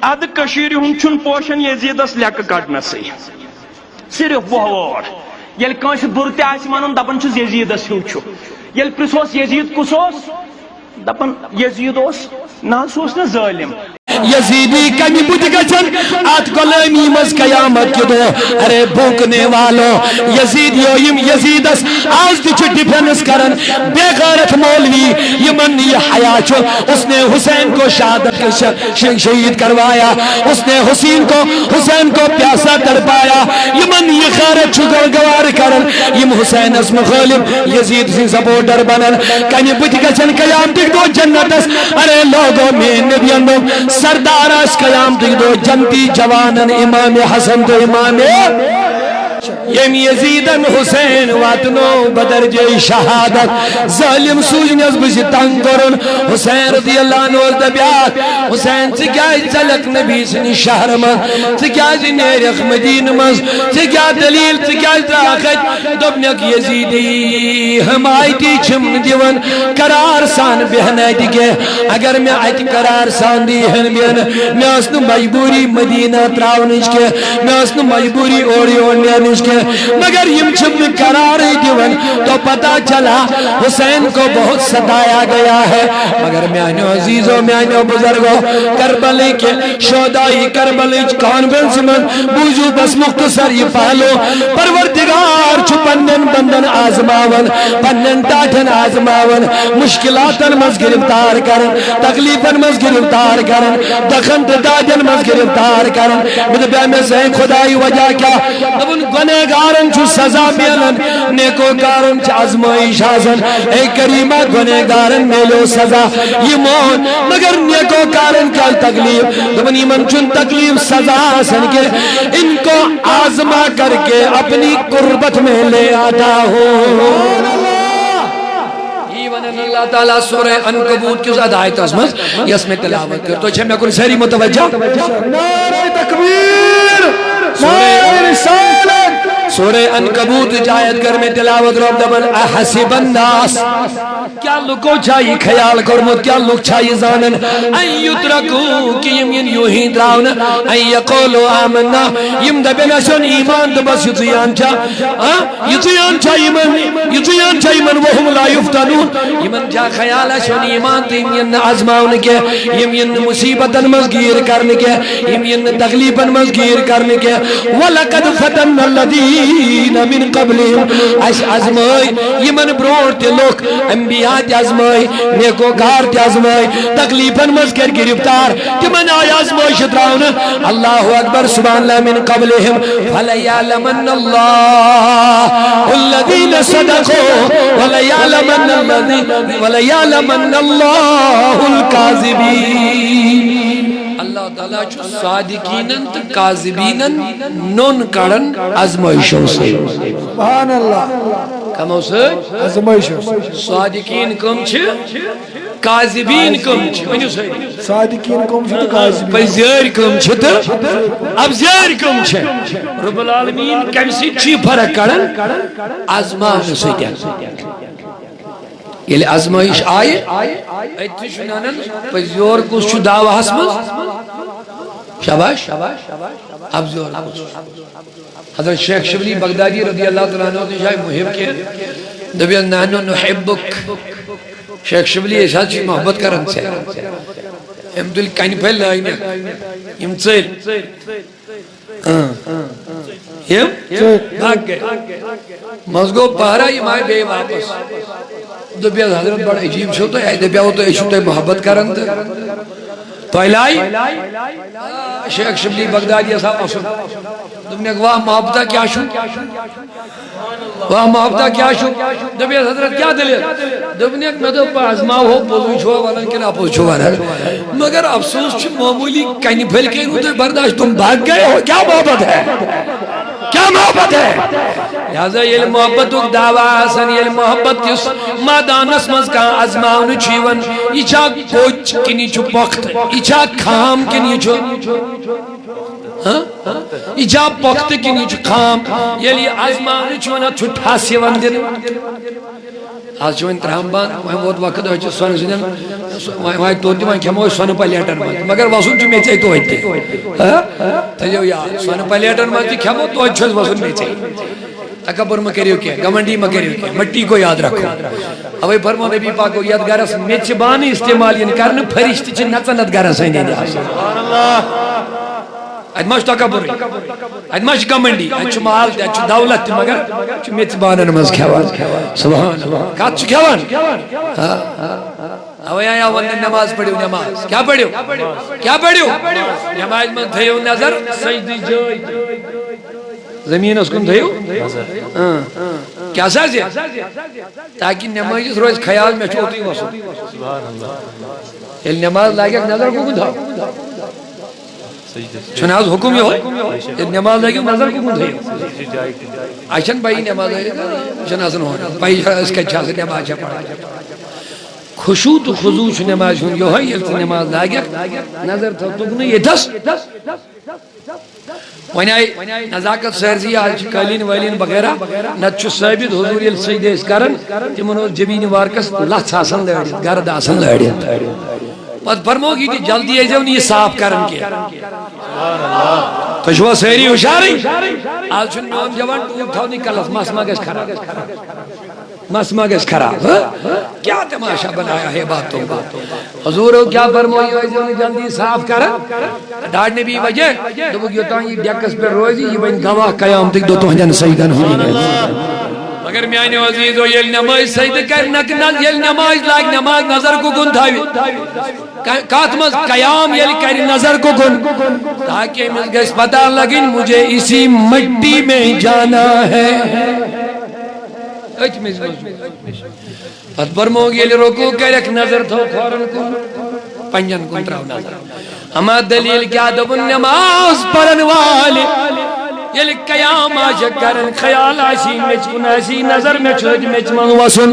اد کشیر ہن چھن پوشن یزیدس لیک کڑنسے صرف بہوڑ یل کنس بر تہ آس ونن دپن چھس یزیدس ہیو چھو یل پرسوس یزید کس اوس دپن یزید اوس نا سوس نا ظالم یزیدی کمی بت گچن ات غلامی مز قیامت کے دو ارے بھوکنے والو یزیدیو یم یزیدس آج تہ ڈیفنس کرن بے غیرت مولوی یمن یہ حیا چھو اس نے حسین کو شہادت شہید کروایا اس نے حسین کو پیاسا تڑپایا یمن یہ غیرت چھو گوار کرن یم حسین اس مخالف یزید سے سپورٹر بنن کمی بت گچن قیامت کے دو جنتس ارے لوگوں میں نبیوں سردار اس قیامت دو جنتی جوانن امام حسن تو امام یم یزیدن حسین واتنو بدرجہ شہادت ظالم سوجنس بس تنگ کرن حسین رضی اللہ عنہ دبیات حسین ژکیاز ژلک نبی سن شہر من ژکیاز نیرخ مدینہ مز ژکیا دلیل ژکیاز دراخت دبنک یزیدی حمایتی چھم دیون قرار سان بہنے دکے اگر میں ات قرار سان دیہن بہن میں اس مجبوری مدینہ تراونش کے میں اس مجبوری اوڑی اوڑنیانش کے مگر یم چھم قرار دیون تو پتا چلا حسین کو بہت ستایا گیا ہے مگر میانو عزیزو میانو بزرگو کربلی کے شہدائی کربلی کانفرنس من بوجو بس مختصر یہ پہلو پروردگار چھو پنن بندن آزماون پنن ٹاٹن آزماون مشکلاتن مز گرفتار کرن تکلیفن مز گرفتار کرن دخن دادن مز گرفتار کرن مجھے بے میں سے خدائی وجہ کیا دبن گنے گارن چھو سزا میلن نیکو کارن چھ آزمائش آزن اے کریمہ گنے گارن میلو سزا یہ مون مگر نیکو کارن کیا تکلیف دبنی من چن تکلیف سزا آسن کے ان کو آزما کر کے اپنی قربت میں لے آتا ہوں اللہ تعالیٰ سورہ عنکبوت کی زیادہ آیت ازمز یہ اس میں تلاوت کر تو چھے میں کل سہری متوجہ نعرہ تکبیر نعرہ رسالت سورہ عنکبوت جایت کر میں تلاوت رب دبن احسب الناس کیا لکو چاہی خیال کرمت کیا لک چاہی زانن این یترکو کی یم یوہی دراؤن این یقولو آمنا یم دبنا شن ایمان دبس یتیان چا یتیان چا ایمن وهم لا یفتنون یمن جا خیال شن ایمان تیم ین عزماؤن کے یم ین مصیبتن مزگیر کرنے کے یم ین تغلیبن مزگیر کرنے کے وَلَقَدْ فَتَنَّ الَّذِينَ مِنْ قَبْلِهِمْ اس ازمائی یمن برور تے لوگ انبیاء تے ازمائی نیکوکار تے ازمائی تکلیفن مذکر گرفتار تمن آیا ازمائی شتراؤن اللہ اکبر سبحان اللہ من قبلهم فَلَيَعْلَمَنَّ اللَّهُ الَّذِينَ صَدَقُوا وَلَيَعْلَمَنَّ اللَّهُ الْكَاذِبِينَ اللہ تعالیٰ چھو صادقینن تو کاذبینن نون کڑن ازمائشوں سے سبحان اللہ کمو سے ازمائشوں سے صادقین کم چھے کاذبین کم چھے ونیو سے صادقین کم چھے تو کاذبین پہ زیر کم چھے تو اب زیر کم چھے رب العالمین کم سی چی فرق کڑن ازمان سے کیا یہ ازمائش آئے ایتی شنانن پہ زور کس چھو دعوی حسمت شاباش اب زور کس حضرت شیخ شبلی بغدادی رضی اللہ تعالیٰ عنہ جائے محب کے دبی نانو نحبک شیخ ایک ایسا چیز محبت کرن سے ہم دل کہیں پھیل لائیں ہم چیل ہم بھاگ گئے مزگو پہرا یہ مائے بے واپس دبیا حضرت بڑا عجیب چھوتا ہے دبیا وہ تو ایشو تے محبت کرن تے تو الائی شیخ شبلی بغدادی صاحب اصل تم نے واہ محبتہ کیا شو واہ محبتہ کیا شو دبی حضرت کیا دلیل دبنی ایک میں تو پازما ہو بولوی چھوا والا کہ نا پوچھو والا مگر افسوس چھو معمولی کہیں پھل کے انہوں تو برداشت تم بھاگ گئے ہو کیا محبت ہے کیا محبت ہے لہذا یہ محبت ایک دعویٰ حسن یہ محبت کس مادانس مز کا ازماؤن چیون ایچا کوچ کنی چھو پخت ایچا کھام کنی چھو ایچا پخت کنی چھو کھام یہ لئے ازماؤن چیون چھو ٹھاسی وندن آج چھ ون ترام بند وۄنۍ ووت وقت أسۍ سۄنہٕ سٕنٛدٮ۪ن وۄنۍ توٚت وۄنۍ کھٮ۪مو أسۍ سۄنہٕ پلیٹن منٛز مگر وسُن چھُ میٚژے توتہِ تہِ تھٲیزیو یاد سۄنہٕ پلیٹن منٛز تہِ کھٮ۪مو توتہِ چھُ اَسہِ وسُن میٚژے تکبر مہ کٔرِو کینٛہہ گمنڈی مہ کٔرِو کینٛہہ مٹی کو یاد رکھو اوے فرمو نبی پاکو یتھ گرس میٚژِ بانہٕ استعمال یِن کرنہٕ فرشتہٕ چھِ نژان اتھ گرس أنٛدۍ أنٛدۍ آسان اتھ ما چھُ تکبر اتھ ما چھُ گمنڈی اتھ چھُ مال تہِ اتھ چھُ دولت تہِ مگر چھُ میٚژِ بانن منٛز کھٮ۪وان سبحان اللہ کتھ چھُ کھٮ۪وان اوے آیا وننہٕ نماز پٔرِو نماز کیٛاہ پٔرِو کیٛاہ پٔرِو نمازِ منٛز تھٲیِو نظر سجدٕچ جاے زمینس کن تھٲیِو کیٛاہ سا زِ تاکہِ نمازس روزِ خیال مےٚ چھُ اوتُے وسُن ییٚلہِ نماز لاگٮ۪کھ نظر کُکُن تھاو چھُنہٕ حظ حُکُم یِہوے ییٚلہِ نماز لٲگِو نظر کُکُن تھٲیِو اَسہِ چھَنہٕ پَیی نماز چھَنہٕ آسان ہورٕ پَیی أسۍ کَتہِ چھِ آسان نماز چھےٚ پَران خشوع تہٕ خضوع چھُ نمازِ ہُنٛد یِہوے ییٚلہِ ژٕ نماز لاگٮ۪کھ نظر تھاو تُکنُے ییٚتھس وۄنۍ آیہِ نزاکت سٲرسی آز چھِ قٲلیٖن وٲلیٖن وغیرہ نتہٕ چھُ ثٲبت حضوٗر ییٚلہِ سجدٕ ٲسۍ کران تِمن اوس جبیٖنہِ وارکس لژھ آسان لٲڑِتھ گرد آسان لٲڑِتھ پتہٕ فرموکھ یہِ تہِ جلدی ٲسۍزیو نہٕ یہِ صاف کران کینٛہہ تُہۍ چھِوا سٲری ہُشارٕے آز چھُنہٕ میون جوان ٹوٗپ تھاونٕے کلس مس ما گژھِ خراب مس ما گژھِ خراب کیا تماشا بنایا ہے باتوں کا حضور کیا فرمویہِ ٲسۍزیو نہٕ جلدی صاف کران ڈاڈنہِ بھی وجہ دوٚپُکھ یوٚتام یہِ ڈیکس پٮ۪ٹھ روزِ یہِ بنہِ گواہ قیامتٕکۍ دۄہ تُہنٛدٮ۪ن سجدن ہُنٛد مگر میانیو عزیزو ییٚلہِ نماز سجدٕ کرِ ییٚلہِ نماز لاگہِ نماز نظر کُکُن تھاوِ کتھ منٛز قیام ییٚلہِ کرِ نظر کُکُن تاکہِ أمِس گژھِ پتہ لگٕنۍ مجھے اسی مٹی میں جانا ہے أتھۍ منٛز پتہٕ فرموکھ ییٚلہِ رکوع کرٮ۪کھ نظر تھاو کھۄرن کُن پنجن کُن تراو نظر اما دلیل کیا دوٚپُن نماز پرن والہِ ییٚلہِ قیام آسہِ کران خیال آسی میٚژِ کُن آسی نظر مےٚ چھُ أتھۍ میٚژِ منٛز وسُن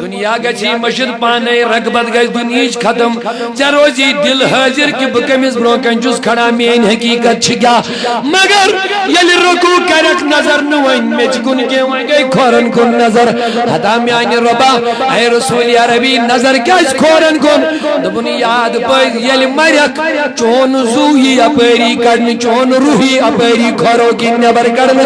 دُنیا گژھی مٔشِد پانے رغبت گژھِ دُنہِچ ختم ژےٚ روزی دل حٲضر کہِ بہٕ کٔمِس برونٛہہ کنہِ چھُس کھڑا میٲنۍ حقیٖقت چھِ کیٛاہ مگر ییٚلہِ رکوع کرٮ۪کھ نظر نہٕ وۄنۍ میٚژِ کُن کینٛہہ وۄنۍ گٔے کھۄرن کُن نظر ہتا میانہِ رۄبا اے رسوٗلِ عربی نظر کیٛازِ کھۄرن کُن دوٚپُن یاد پٲٹھۍ ییٚلہِ مرٮ۪کھ چون زُو یی اپٲری کڑنہٕ چون روح یی اپٲری کھۄرو نبر کرنے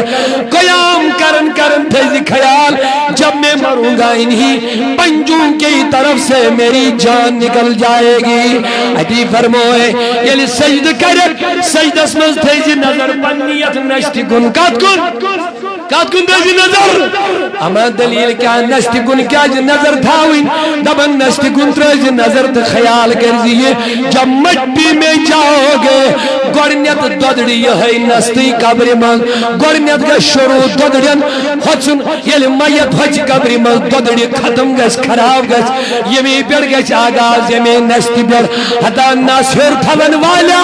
قیام کرن کرن تھے خیال جب میں مروں گا انہی پنجوں کی طرف سے میری جان نکل جائے گی ادی فرموئے یلی سجد کرک سجدس مز تھے نظر پنیت نشتی کن کات کن تھے نظر اما دلیل کیا نشتی کن کیا نظر تھاوین دبن نشتی کن تھے نظر تو خیال کر دیئے جب مٹی میں جاؤ گے گوڑنیت دودڑی ہے نستی قبر من گوڑنیت گا شروع دودڑین ہوچن یلی میت ہوچ قبر من دودڑی ختم گس خراب گس یمی پیڑ گس آغاز یمی نشتی پیڑ حتا ناصر تھون والا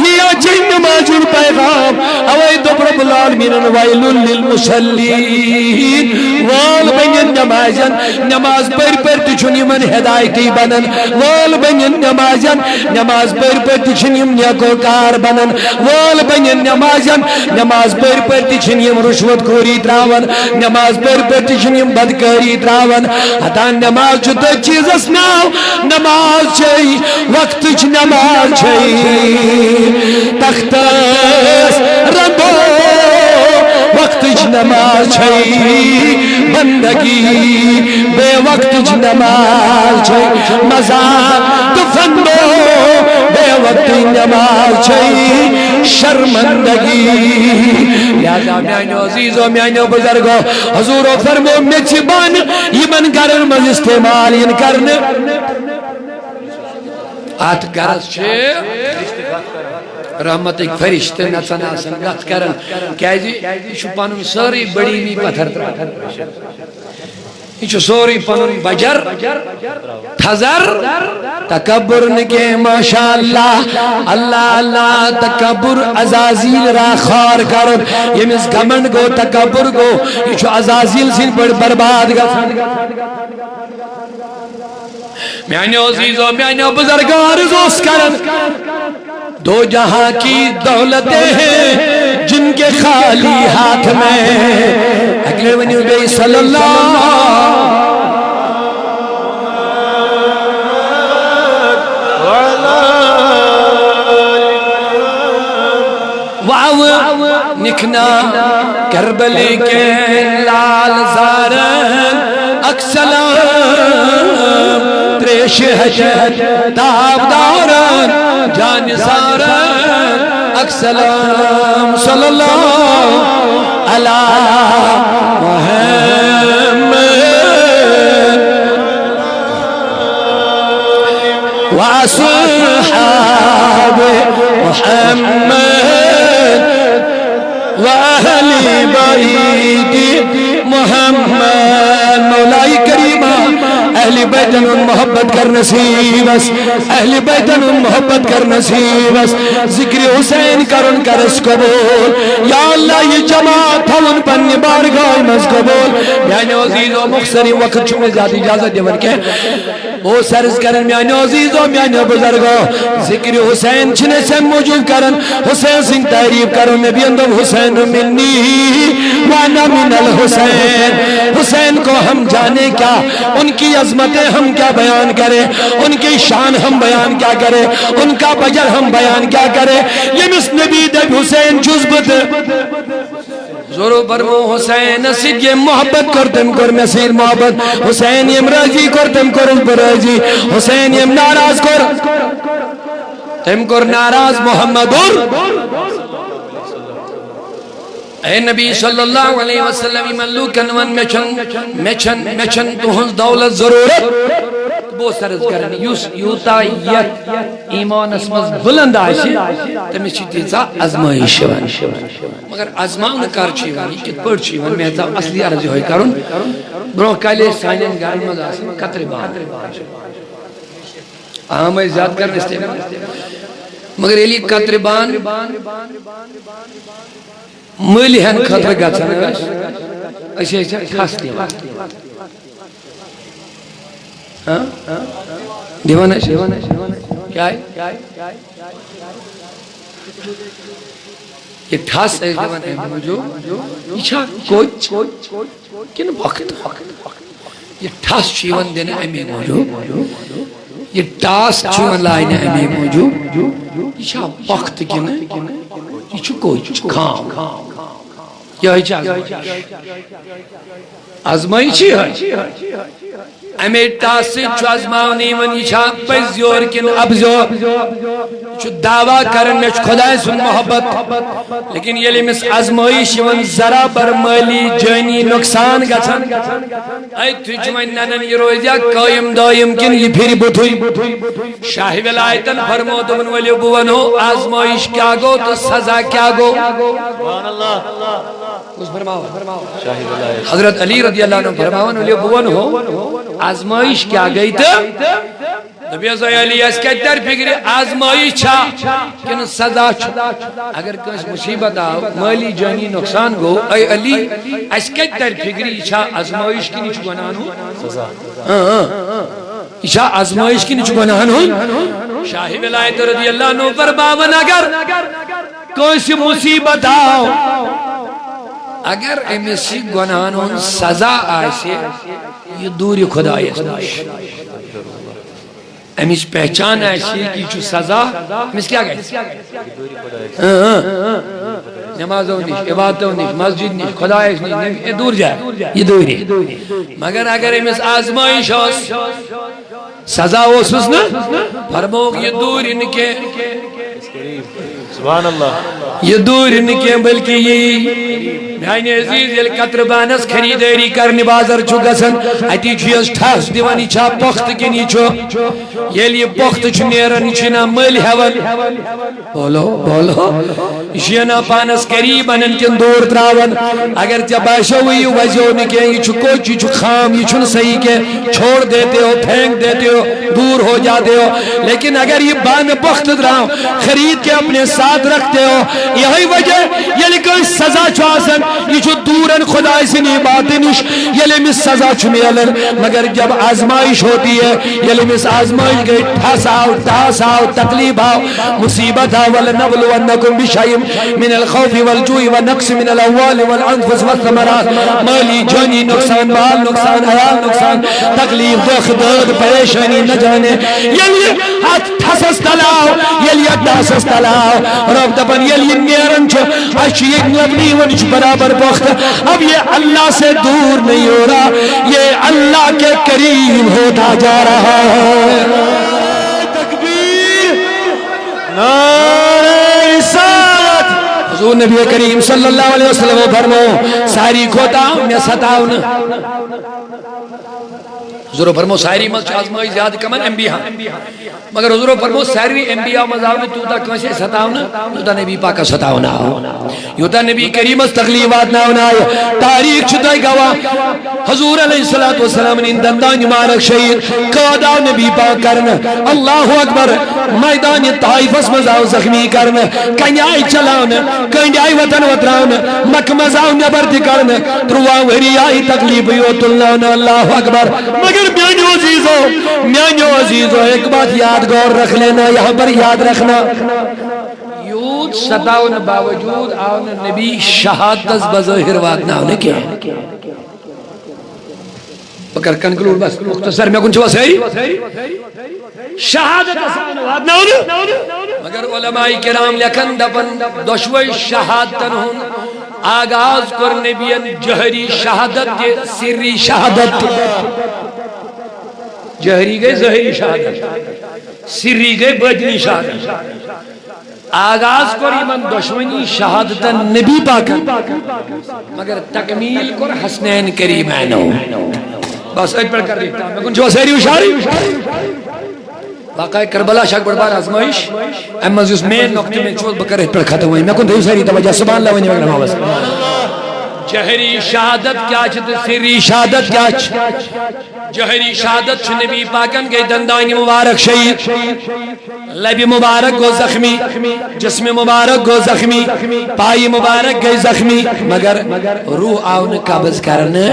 یہ جن نمازن پیغام اوئی دب رب العالمین ویل للمصلین وال بنین نمازن نماز پر تچھن یمن ہدایتی بنن وال بنین نمازن نماز پر تچھن یم نیکوکار بنن وال بنین نمازن نماز پر تچھن یم رشوت خوری تراون نماز پر تچھن یم بدکاری تراون حتا نماز چھو تو چیزس ناو نماز چھئی وقت چھ نماز چھئی تختس رندو وقت چھ نماز چھئی بندگی بے وقت چھ نماز چھئی مزا تفندو بے وقت نماز چھئی شرمندگی لہذا میانو عزیزو میانو بزرگو حضورو فرمو میچ بان یمن گرن مز استعمال ین کرن آت گرس چھے رحمت ایک فرشت نچن آسن گت کرن کیازی یہ پنن ساری بڑی بھی پتھر ترا یہ سوری پنن بجر تھزر تکبر نکے ماشاءاللہ اللہ اللہ تکبر عزازیل را خار کرن یمس گمنڈ گو تکبر گو یہ عزازیل سن پر برباد گھن میانو عزیزو میانو بزرگار روز کرن دو جہاں کی دولتیں ہیں جن کے خالی ہاتھ میں اگلے ونیو بے صلی اللہ واو نکنا کربلی کے لال زارن اکسلام تریش حجت تاب دارن جان زارن اکسلام صلی اللہ علی محمد وأصحاب محمد وأهل بيت محمد مولاي كريمة اہل بیت ان محبت کر نصیبس اہل بیت ان محبت کر نصیبس ذکر حسین کرن کرس قبول یا اللہ یہ جماعت ہون پنی بارگاہ مز قبول میانے عزیز و مخصری وقت چھو میں زیادہ اجازت دیور کے وہ سرز کرن میانے عزیز و میانے بزرگو ذکر حسین چھنے سے موجود کرن حسین سنگ تعریف کرن نبی اندم حسین منی وانا من الحسین حسین کو ہم جانے کیا ان کی عظمتیں ہم کیا بیان کریں ان کی شان ہم بیان کیا کریں ان کا بجر ہم بیان کیا کریں یہ مس نبی دب حسین جذبت زورو برمو حسین اسید یہ محبت کرتم کر مسیر محبت حسین یم راضی کرتم کرن پر راضی حسین یم ناراض کر تم کر ناراض محمد اے نبی صلی اللہ علیہ وسلم ملوکن ون میچن تہنز دولت ضرورت بو سرز کرنی یوتا یک ایمان اسمز بلند آشی تمہیں چیتی تا ازمائش ون مگر ازمان کار چیوانی کت پڑ چیوان میں تا اصلی عرضی ہوئی کرن برو کالی سائنین گاری مز آسن قطر بان آمائی زیاد کرن استعمال مگر ایلی قطر بان ملی ہن خطر گھن اسے خاص دیوان کیا ہے یہ ٹھاس ہے دیوان ہے جو اچھا کوچ کن وقت یہ ٹھاس چیون دینے امی موجود یہ ٹاس چیون لائنے امی موجود اچھا وقت کن یہ چھو کوچ کھام یہ ہے چاہ آزمائی چی ہے امی ٹاسی چھو آزماؤنی من یہ چھا پیزیور کن ابزور چھو دعویٰ کرن میں چھو خدای سن محبت لیکن یہ لی مس آزمائی شیون ذرا بر مالی جانی نقصان گھن اے تجمعین ننن یہ روزیا قائم دائم کن یہ پھری بطوئی شاہی ولایتن فرمودن ولی بوانو آزمائش کیا گو تو سزا کیا گو حضرت علی رضی اللہ عنہ فرماون ولی بوانو آزمائش کیا گئی تو نبی علی اس کے در فکری آزمائش چھا کن سزا چھا اگر کس مصیبت آو مالی جانی نقصان گو اے علی اس کے در فکری چھا آزمائش کی نیچ گنانو چھا آزمائش کی نیچ گنانو شاہی ولایت رضی اللہ عنہ فرماون اگر کوئی سی مصیبت آو اگر امیسی گناہوں سزا آئیسے یہ دوری خدا آئیس امیس پہچان آئیسے کہ جو سزا امیس کیا گئے نمازوں نہیں عبادتوں نہیں مسجد نہیں خدا آئیس نہیں یہ دور جائے یہ دوری مگر اگر امیس آزمائش ہو سزا ہو سسنا فرموگ یہ دوری نکے سبحان اللہ یہ دور نکے بلکہ یہ میانے عزیز یل قطر بانس خریداری کرنی بازر چھو گسن اتی چھویس ٹھاس دیوانی چھا پخت کنی چھو یل یہ پخت چھو نیرن چھنا مل ہیون بولو شینا پانس قریب انن کن دور تراون اگر تیا باشا ہوئی وزیو نکے یہ چھو کوچی چھو خام یہ چھن صحیح کے چھوڑ دیتے ہو پھینک دیتے ہو دور ہو جاتے ہو لیکن اگر یہ بان پخت دراؤ خرید کے اپنے ساتھ رکھتے ہو یہی وجہ یہ کوئی سزا چھو آسن یہ چھو دورن خدای سے نہیں باتنش یہ لمس سزا چھو میلن مگر جب آزمائش ہوتی ہے یہ لمس آزمائش گئی ٹھاس آؤ تکلیب آؤ مصیبت آؤ وَلَنَبْلُوَنَّكُمْ بِشَيْءٍ مِنَ الْخَوْفِ وَالْجُوعِ وَالنَّقْصِ مِنَ الْأَمْوَالِ وَالْأَنفُسِ وَالثَّمَرَاتِ مالی جانی نقصان بال نقصان عیال نقصان تکلیف دکھ درد پریشانی نہ جانے یہ لیے ہاتھ ٹھسس تلاؤ یہ لیے تاسس تلاو رب دبن یل یہ نیرن چھو اچھ یہ لبنی ونچ برابر بخت اب یہ اللہ سے دور نہیں ہو رہا یہ اللہ کے قریب ہوتا جا رہا ہے تکبیر نعرہ رسالت حضور نبی کریم صلی اللہ علیہ وسلم فرمو ساری کھوتا میں ستاؤن حضور فرمو ساری مل آزمائی زیادہ کمن انبیاء مگر حضور فرمو ساری انبیاء مزاونے توتا کنسے ستاؤنا یوتا نبی پاکا ستاؤنا یوتا نبی کریم اس تغلیبات نہ ہونا تاریخ چھتائی گوا حضور علیہ السلام نے دندان مارک شہید قادہ نبی پاک کرنا اللہ اکبر میدان طائف اس مزاو زخمی کرنا کنیائی چلاؤنا کنیائی وطن وطراؤنا مک مزاو نبرد کرنا تروا وری آئی تغلیب یوت اللہ اللہ اکبر مگر میانیو عزیزو ایک بات یادگار رکھ لینا یہاں پر یاد رکھنا یود ستاون باوجود آن نبی شہادت بظاہر وعدنا ہونے کیا ہے بکر کنکلور بس مختصر میں کن چھوا صحیح شہادت وعدنا ہونے مگر علماء کرام لکن دپن دشوئی شہادتن ہون آغاز کر نبیان جہری شہادت سری شہادت جہری گئے ظہری شہادت سری گئے بدنی شہادت آغاز کر ایمان دشمنی شہادت نبی پاکن مگر تکمیل کر حسنین کریمینو بس ایک پر کر دیتا میں کن چھو سہری اشاری واقعی کربلا شاک بڑبار آزمائش اما جس میں نقطے میں چوز بکر ایک پر ختم ہوئی میں کن دیو سہری توجہ سبحان اللہ ونی وقت نماز جہری شہادت کیا چھتے سری شہادت کیا چھتے جہری شہادت چھو نبی پاکن گئی دندانی مبارک شہید لبی مبارک گو زخمی جسم مبارک گو زخمی پائی مبارک گئی زخمی مگر روح آؤن قبض کرنے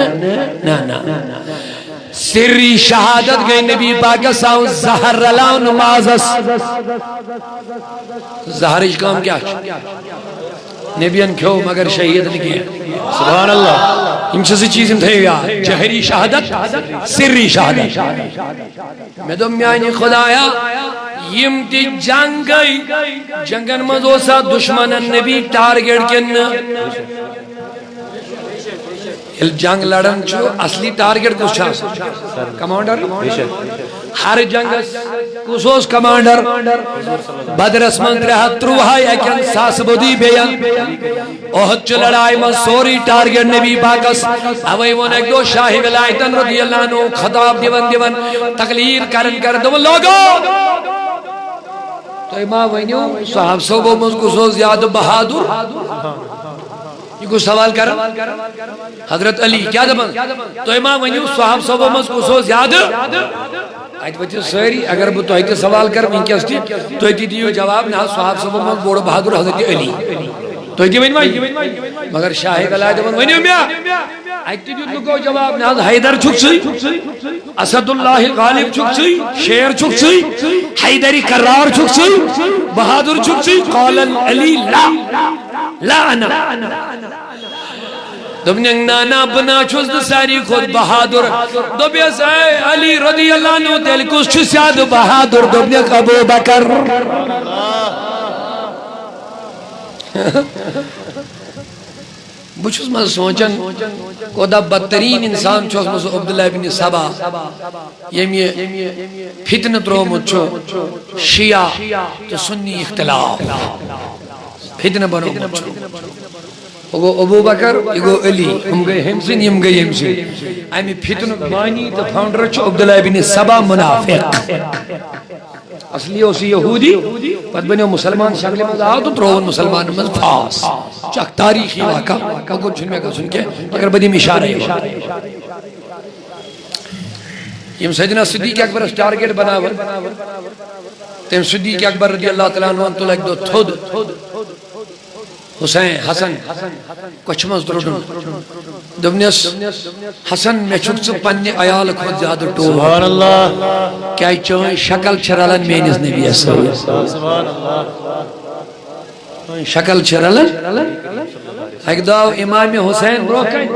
نا سری شہادت گئی نبی پاکن ساؤں زہر رلاؤ نمازس زہرش کام کیا چھتے نبیان کیوں مگر شہید نہیں کیا سبحان اللہ ان چیزی چیزیں تھے یا جہری شہادت سری شہادت میں دو میانی خدایا یم تی جنگ گئی جنگن مزوسا دشمن نبی ٹارگیٹ کن جنگ لڑن چھو اصلی ٹارگیٹ کس چھا کمانڈر ہر جنگ کسوس کمانڈر بدر اسمان ترہت تروہائی ایکن ساس بودی بیان اوہد چو لڑائی من سوری ٹارگیٹ نبی پاکس اوئی ون ایک دو شاہی ولایتن رضی اللہ عنہ خطاب دیون تقلیر کرن دو لوگو تو امام وینیو صحاب صوبوں مز کسوس یاد بہادر یہ کچھ سوال کر حضرت علی کیا دبن تو امام ونیو صحاب صحابہ مز کسو زیادہ آیت بچے سوری اگر وہ تو ایک سوال کر میں کیا استی تو ایک دیو جواب نہ صحاب صحابہ مز بوڑا بہادر حضرت علی تو ایک دیو مگر شاہد علی دبن ونیو میا آیت دیو لگو جواب نہ حیدر چھک سی اسد اللہ غالب چھک سی شیر چھک سی حیدری کرار چھک سی بہادر چھک سی قال علی لا انا دبنیاں نانا بنا چوز ساری خود بہادر دبیا سائے علی رضی اللہ عنہ دل کس چھ سیاد بہادر دبنیاں ابو بکر بچوز میں سوچن کو دا بدترین انسان چوز میں عبداللہ بن سبا یہ فتنت رو مچھو شیعہ تو سنی اختلاف فتنہ بنو مچھو ابو بکر اگو علی ہم گئے ہمسن یم گئے ہمسن ایمی فتنہ بانی تو فاؤنڈر چو عبداللہ بن سبا منافق اصلی اسی یہودی پت بنی مسلمان شکل میں آؤ تو ترون مسلمان میں پاس چاک تاریخی واقع کچھ چھن میں کہا سن کے اگر بدی میں اشارہ ہے یہ سیدنا صدیق اکبر اس ٹارگیٹ بناور تیم صدیق اکبر رضی اللہ تعالیٰ عنہ تو لگ دو تھود حسین حسن کچھ مز درڈن دبنیس حسن میں چھکس پنی آیال خود زیادہ ٹو سبحان اللہ کیا چوئیں شکل چھرالن مینس نبی اسر سبحان اللہ شکل چھرالن ایک دعو امام حسین بروکن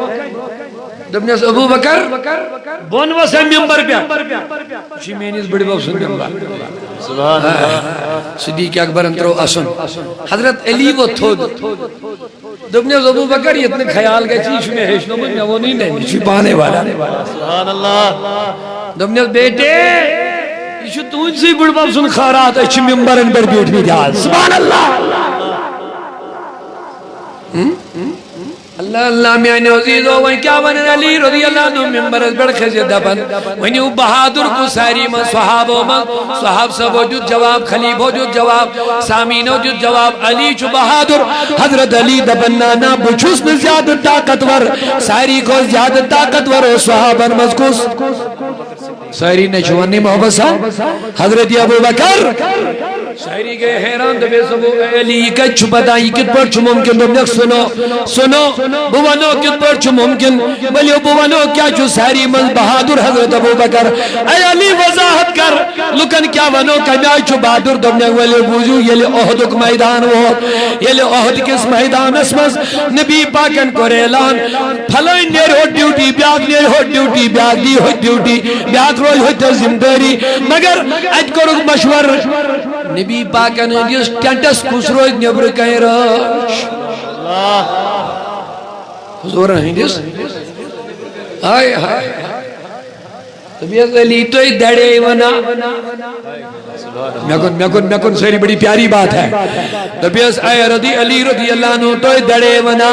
دبنیس ابو بکر بون وسے ممبر پیا چی مینس بڑی باپ سن ممبر صدیق اکبر انترو اسن حضرت علی وہ تھود دبنے ابو بکر اتنے خیال گئے چیز میں ہیشنو میں وہ نہیں چھپانے والا سبحان اللہ دبنے بیٹے یہ چھو تون سی بڑھ باپ سن خارات اچھی ممبرن پر بیٹھ بھی جال سبحان اللہ اللہ اللہ میاں عزیز ہو وہیں کیا بنن علی رضی اللہ عنہ ممبر از بڑھ خیزی دبن وہیں بہادر کو ساری من صحابوں من صحاب سب وجود جواب خلیب وجود جواب سامین وجود جواب علی چو بہادر حضرت علی دبن نانا بچوس میں زیادہ طاقتور ساری کو زیادہ طاقتور صحابن مذکوس ساری نے چوانی محبت سا حضرت ابو بکر ساری گئے حیران دبے سبو علی کچھ چھپتائی کت پر چھو ممکن دبنک سنو بوانو کت پر چھو ممکن بلیو بوانو کیا چھو ساری من بہادر حضرت ابو بکر اے علی وضاحت کر لکن کیا ونو کمیائی چھو بہادر دبنک ولی بوزو یلی احدک میدان وہ یلی احد کس میدان اسمس نبی پاکن کو ریلان پھلائی نیر ہو ڈیوٹی بیاگ نیر ہو ڈیوٹی بیاگ دی ہو ڈیوٹی بیاگ روی ہوتا زمداری مگر اج کرو مشور نبی پاکن جس ٹینٹس کس روی نبر کہیں راش حضور ہیں جس آئے آئے طبیعت علی تو ہی دڑے ونا میں کن ساری بڑی پیاری بات ہے طبیعت آئے علی رضی اللہ عنہ تو ہی دڑے ونا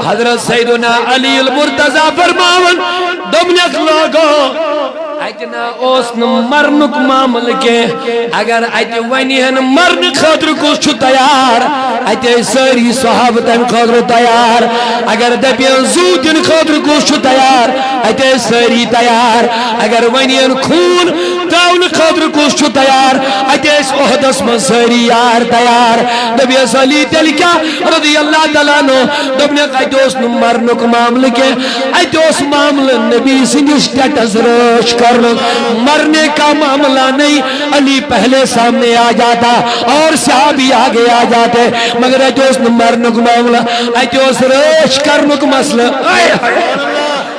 حضرت سیدنا علی المرتضی فرماون دمنک لوگو اتنا اوسن مرنک معامل کے اگر ات ونہن مرن خاطر کس چھ تیار ات ساری صحابتن خاطر تیار اگر دپین زو دن خاطر کس چھ تیار ات ساری تیار اگر ونہن خون تراون خاطر کس چھ تیار ات احدس من ساری یار تیار دپیس علی تیل کیا رضی اللہ تعالیٰ عنہ دپنک ات اوسن مرنک معامل کے ات اوس معامل نبی سنگس ٹیٹس رش کر مرنے کا معاملہ نہیں علی پہلے سامنے آ جاتا اور صحابی آگے آ جاتے مگر ایجوز مرنے کا معاملہ ایجوز ریش کرنے کا مسئلہ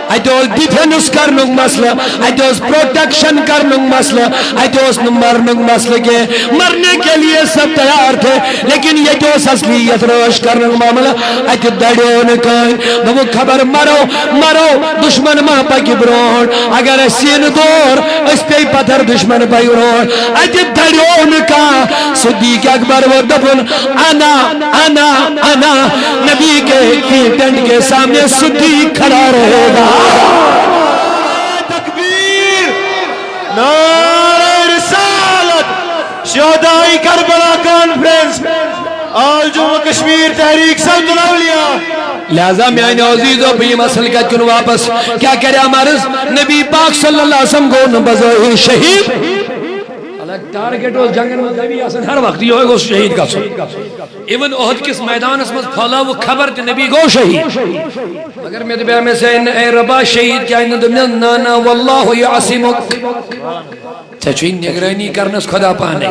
ایجوز ڈیفینس کرنے کا مسئلہ ایجوز پروٹیکشن کرنے کا مسئلہ ایجوز مرنے کا مسئلہ کے مرنے کے لیے سب تیار تھے لیکن یہ جو اصلیت ریش کرنے کا معاملہ ایجوز دڑیوں نے کہیں وہ خبر مرو دشمن ماں پا کی برون اگر سین دور اس پہ پتھر دشمن پا برون ایجوز دڑیوں نے کہا صدیق اکبر و دفن انا نبی کے ٹینٹ کے سامنے صدیق کھڑا رہے گا تکبیر نعرہ رسالت شہدائی کربلا کانفرنس آل جمعہ کشمیر تحریک سمت الاولیاء لہذا میاں عزیزو بھی مسئلہ کا کیوں واپس کیا کرے ہمارے نبی پاک صلی اللہ علیہ وسلم کو نبضوہی شہید ٹارگیٹ اس جنگن میں نبی آسن ہر وقت یہ ہوئے گا شہید کا سن ایون احد کس میدان اس میں پھولا وہ خبر تے نبی گو شہید اگر میں دبیا میں سے اے ربا شہید کیا انہوں دبیا نانا واللہ یعصمک تچوین نگرانی کرنس خدا پانے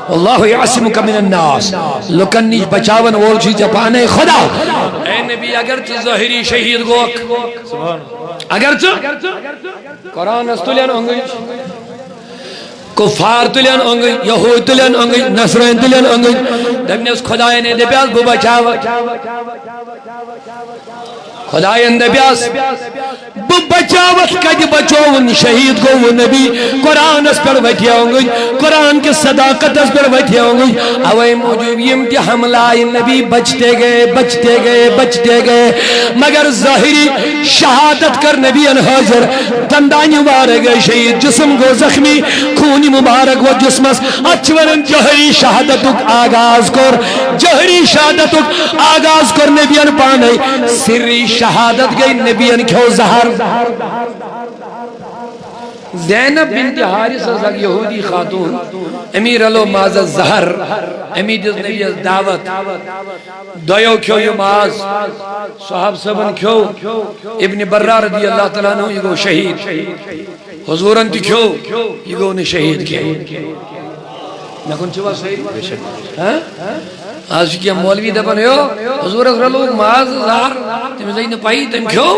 واللہ یعصمک من الناس لکن نیچ بچاون وول چیز پانے خدا اے نبی اگر تو ظاہری شہید گوک اگر تو قرآن استولین ہونگی کفار تلین انگئی یہود تلین انگئی نصرین تلین انگئی دبنے اس خدای نے دے پیاس بو بچاوت خدای نے دے پیاس بو بچاوت کج بچوون شہید کو وہ نبی قرآن اس پر بیٹھیا انگئی قرآن کے صداقت اس پر بیٹھیا انگئی اوے موجود یہ حملہ نبی بچتے گئے مگر ظاہری شہادت کر نبی حاضر دندانی وارے گئے شہید جسم کو زخمی خونی مبارک و جسمس اچھورن جہری شہادتک آغاز کر نبیان پانے سری شہادت گئی نبیان کیوں زہر زینب بنت حارث ازاق یہودی خاتون امیر علو ماز الزہر امید نبی دعوت دویو کیوں یہ ماز صحاب سبن کیوں ابن برہ رضی اللہ تعالیٰ عنہ یہ گو شہید حضور انتی کیوں یہ گو نے شہید کیا نکن چوا شہید آج کیا مولوی دپن ہو حضور اکرہ لوگ ماز زہر تم زین پائی تم کیوں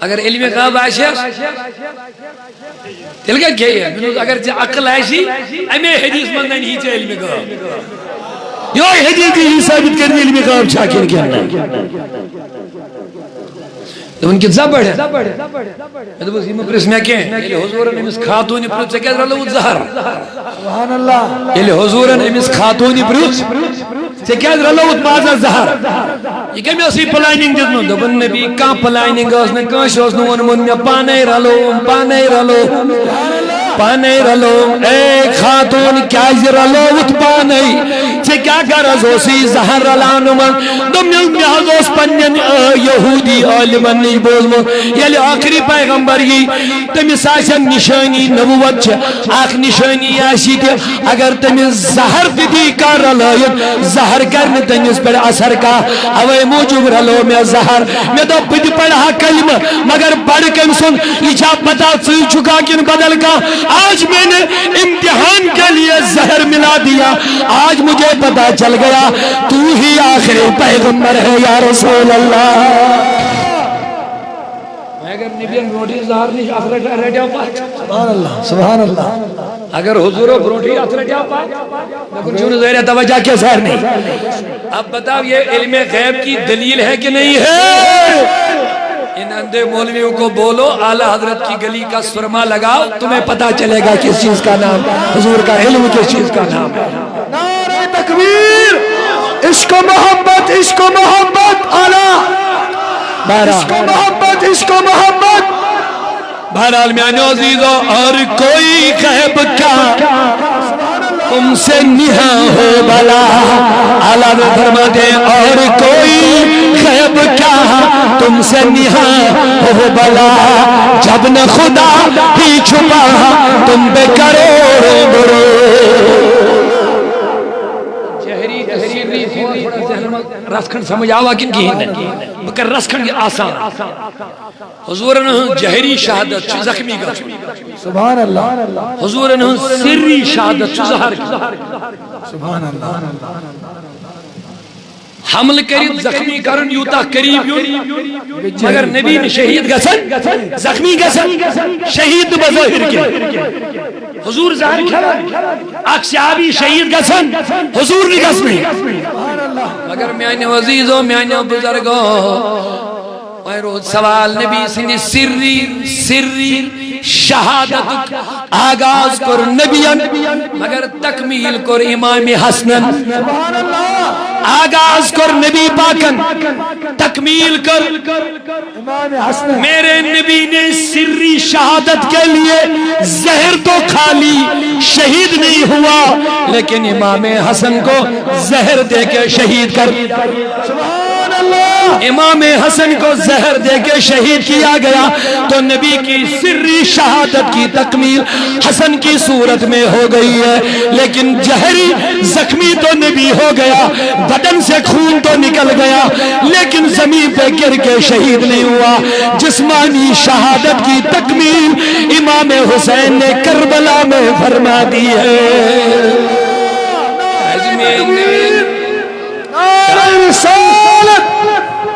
اگر علم غاب آشیس تیل کیا کیا اگر عقل ایسی امی حدیث من نہیں چاہے علم غیب یہ حدیث کی ثابت کرنے علم غیب چھاکر کیا دون کی زبر ہے میں تو بس یہ مپرس میں کہیں یہ حضورن امس خاتون پروچ سے کیا رلو زہر سبحان اللہ یہ حضورن امس خاتون پروچ سے کیا رلو مازا زہر یہ کمی اسی پلائننگ جتنو دبن نبی کان پلائننگ اس نے کانش اس نے من میں پانے رلو پانے رلو اے خاتون کیا رلو ات پانے سے کیا غرض ہوسی زہر رلانو من دمیل میاز اس پنین یہودی عالمن نش بوزمو یل آخری پیغمبر یہ تمس آسن نشانی نبوت اخ نشانی آسی کہ اگر تمس زہر دی کر رلائت زہر کرنے تمس پر اثر کا اوے موجود رلو میں زہر میں تو بدی پڑھا کلمہ مگر پڑھ کم سن یہ پتا سی چکا کن بدل کا آج میں نے امتحان کے لیے زہر ملا دیا آج مجھے پتا چل گیا تو ہی آخری پیغمبر ہے یا رسول اللہ اگر نبیان بروٹی زہر نہیں اثر رٹیا پاک سبحان اللہ سبحان اللہ اگر حضور بروٹی اثر رٹیا پاک لیکن چون زہر توجہ کے زہر نہیں اب بتاؤ یہ علم غیب کی دلیل ہے کہ نہیں ہے ان اندھے مولویوں کو بولو اعلی حضرت کی گلی کا سرما لگاؤ تمہیں پتا چلے گا کس چیز کا نام حضور کا علم کس چیز کا نام ہے نعرہ تکبیر عشق و محبت اعلیٰ عشق و محبت بہرحال میانو عزیزو اور کوئی غیب کیا تم سے نہا ہو بلا اعلیٰ نے فرماتے ہیں اور کوئی غیب کیا تم سے نہا ہو بلا جب نہ خدا ہی چھپا تم بے کروڑوں برو رسکھن سمجھ آوا کن کی بکر رسکھن کی آسان حضورن جہری شہادت چھ زخمی گا سبحان اللہ حضورن سری شہادت چھ زہر سبحان اللہ حمل کرید زخمی کرن یوتا قریب یون مگر نبی نے شہید گسن زخمی گسن شہید بظاہر کے حضور ظاہر کھلا اک صحابی شہید گسن حضور نے گسنی مگر میانے عزیزو میانے بزرگو روز سوال نبی سنی سری شہادت آغاز کر نبیان مگر تکمیل کر امام حسنن آغاز کر نبی پاکن تکمیل کر امام حسن میرے نبی نے سری شہادت کے لیے زہر تو کھالی شہید نہیں ہوا لیکن امام حسن کو زہر دے کے شہید کر سبحان اللہ امام حسن کو زہر دے کے شہید کیا گیا تو نبی کی سری شہادت کی تکمیل حسن کی صورت میں ہو گئی ہے لیکن جہری زخمی تو نبی ہو گیا بدن سے خون تو نکل گیا لیکن زمین پہ گر کے شہید نہیں ہوا جسمانی شہادت کی تکمیل امام حسین نے کربلا میں فرما دی ہے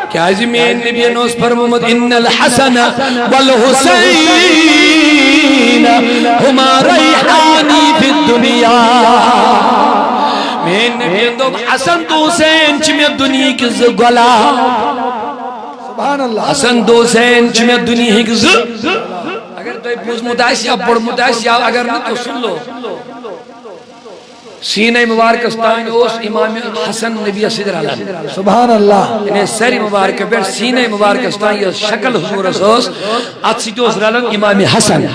کیا عظمین نبی نوز فرمود ان الحسن والحسین ہما ریحانی فی الدنیا میں نبی اندوک حسن تو حسین چمی دنیا کی زگولا سبحان اللہ حسن تو حسین چمی دنیا کی زگ اگر تو پوز متعشیہ پڑھ متعشیہ اگر نہ تو سن لو سینہ مبارک استائن اوس امام حسن نبی صدر علیہ سبحان اللہ انہیں سری مبارک بیٹھ سینہ مبارک استائن یہ شکل حضور اسوس اتسیتوس رالن امام حسن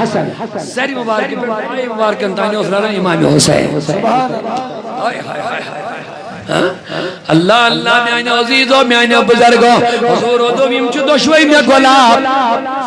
سری مبارک بیٹھ آئی مبارک انتائن اوس رالن امام حسین سبحان اللہ اللہ اللہ میں آئین عزیزو میں آئین بزرگو حضور و دومیم چو دشوئی میں گلاب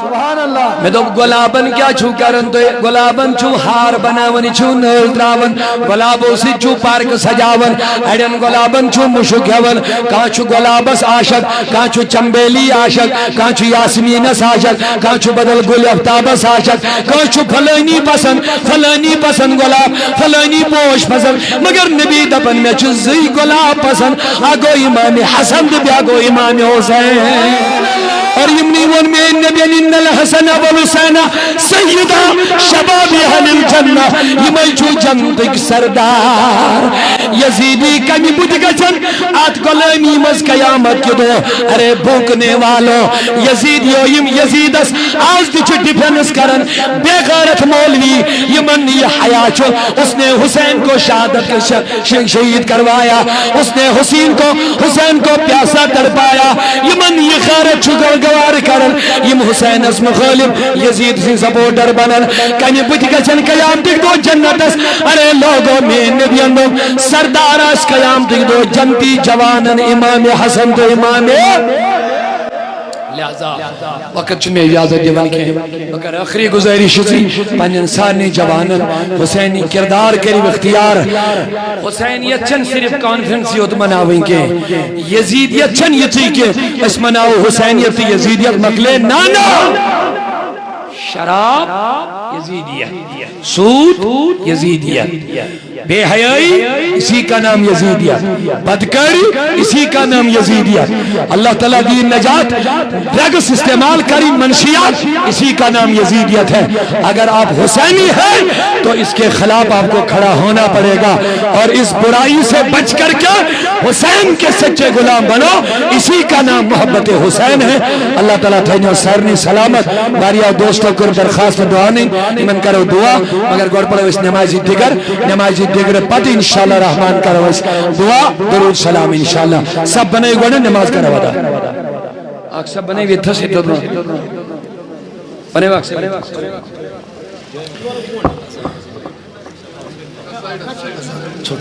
سبحان اللہ میں تو گلابن کیا چھو کرن تو گلابن چھو ہار بناون چھو نل تراون گلابو سی چھو پارک سجاون ایڈن گلابن چھو مشک ہون کہاں چھو گلابس آشک کہاں چھو چمبیلی آشک کہاں چھو یاسمینس آشک کہاں چھو بدل گل افتابس آشک کہاں چھو فلانی پسند گلاب فلانی پوش پسند مگر نبی دپن میں چھو زی گلاب پسند آگو امام حسن دے آگو امام حسین اور یمنی ون میں نبی ان الحسن والحسین سیدہ شباب اہل الجنہ یمن چھو جنتک سردار یزیدی کمی بودھ گچن آت غلامی مز قیامت کی دو ارے بھوکنے والوں یزیدیو یم یزیدس آج دی چھو ڈیفنس کرن بے غیرت مولوی یمن یہ حیا چھو اس نے حسین کو شہادت کے شہید کروایا اس نے حسین کو پیاسا تڑپایا یمن یہ غیرت چھو گوار کرن یم حسین اس مخالف یزید سے سپورٹر بنن کمی بودھ گچن قیام تک دو جنت اس ارے لوگوں میں نبی اندم سردار اس قیام تک دو جنتی جوانن امام حسن تو امام لہذا وقت چمی اجازت دیوان کے وقت آخری گزاری شسی پن انسانی جوانن حسینی کردار قریب اختیار حسینیت چن صرف کانفرنسیت مناویں کے یزیدیت چن یہ تھی کہ اس مناو حسینیت یزیدیت مقلے نانا شراب یزیدیت سود یزیدیت بے حیائی اسی کا نام یزیدیت بدکاری اسی کا نام یزیدیت اللہ تعالیٰ دی نجات ڈرگس استعمال کری منشیات اسی کا نام یزیدیت ہے اگر آپ حسینی ہیں تو اس کے خلاف آپ کو کھڑا ہونا پڑے گا اور اس برائی سے بچ کر کے حسین کے سچے غلام بنو اسی کا نام محبت حسین ہے اللہ تعالیٰ تھینو سرنی سلامت باریا دوستوں کو درخواست دعا نہیں من کرو دعا مگر گوڑ پڑھو اس نمازی دیگر پت انشاءاللہ رحمان کرو اس دعا درود سلام انشاءاللہ سب بنے گوڑے نماز کرو دا آگ سب بنے گوڑے تھا سی دو بنے واق سے چھوٹ